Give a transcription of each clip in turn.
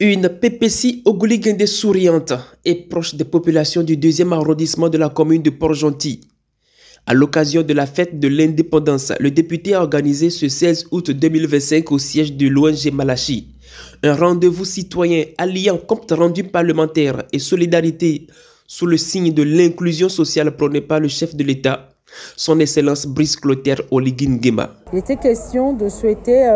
Une PPC Ogouligende souriante et proche des populations du 2e arrondissement de la commune de Port-Gentil. À l'occasion de la fête de l'indépendance, le député a organisé ce 16 août 2025 au siège de l'ONG Malachi un rendez-vous citoyen alliant compte rendu parlementaire et solidarité sous le signe de l'inclusion sociale prônée par le chef de l'État, son Excellence Brice Clotaire Oligui Nguema. Il était question de souhaiter,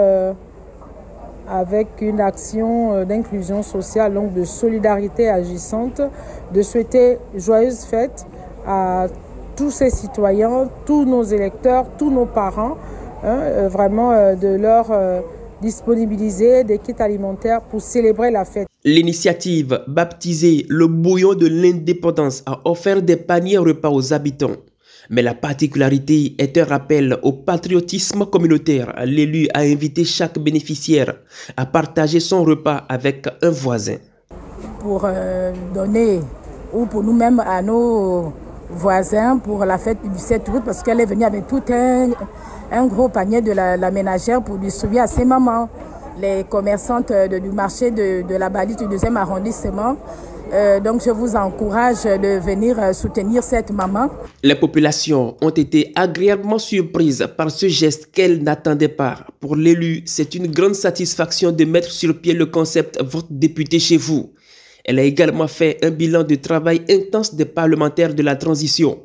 avec une action d'inclusion sociale, donc de solidarité agissante, de souhaiter joyeuses fêtes à tous ces citoyens, tous nos électeurs, tous nos parents, vraiment de leur disponibiliser des kits alimentaires pour célébrer la fête. L'initiative, baptisée le bouillon de l'indépendance, a offert des paniers repas aux habitants. Mais la particularité est un rappel au patriotisme communautaire. L'élu a invité chaque bénéficiaire à partager son repas avec un voisin. Pour donner, ou pour nous-mêmes à nos voisins, pour la fête du 7 août, parce qu'elle est venue avec tout un gros panier de la ménagère pour distribuer à ses mamans, les commerçantes du marché de la Balise du 2e arrondissement. Donc je vous encourage de venir soutenir cette maman. Les populations ont été agréablement surprises par ce geste qu'elles n'attendaient pas. Pour l'élu, c'est une grande satisfaction de mettre sur pied le concept « Votre député chez vous ». Elle a également fait un bilan de travail intense des parlementaires de la transition.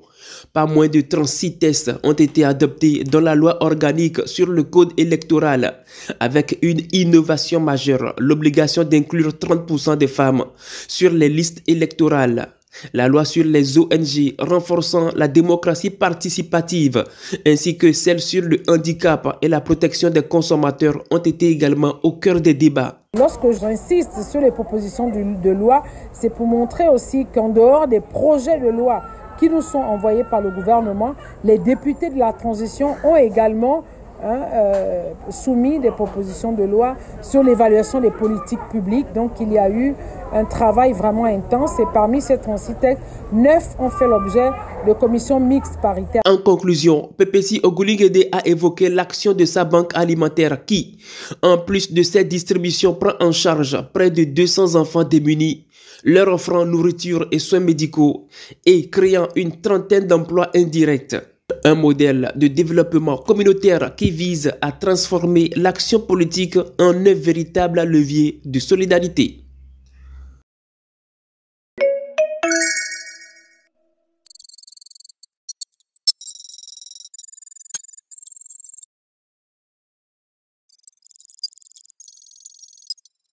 Pas moins de 36 tests ont été adoptés dans la loi organique sur le code électoral, avec une innovation majeure, l'obligation d'inclure 30% des femmes sur les listes électorales. La loi sur les ONG renforçant la démocratie participative, ainsi que celle sur le handicap et la protection des consommateurs ont été également au cœur des débats. Lorsque j'insiste sur les propositions de loi, c'est pour montrer aussi qu'en dehors des projets de loi qui nous sont envoyés par le gouvernement, les députés de la transition ont également soumis des propositions de loi sur l'évaluation des politiques publiques. Donc il y a eu un travail vraiment intense et parmi ces 36 textes, 9 ont fait l'objet de commissions mixtes paritaires. En conclusion, PPC Ogouligende a évoqué l'action de sa banque alimentaire qui, en plus de cette distribution, prend en charge près de 200 enfants démunis, leur offrant nourriture et soins médicaux et créant une trentaine d'emplois indirects. Un modèle de développement communautaire qui vise à transformer l'action politique en un véritable levier de solidarité.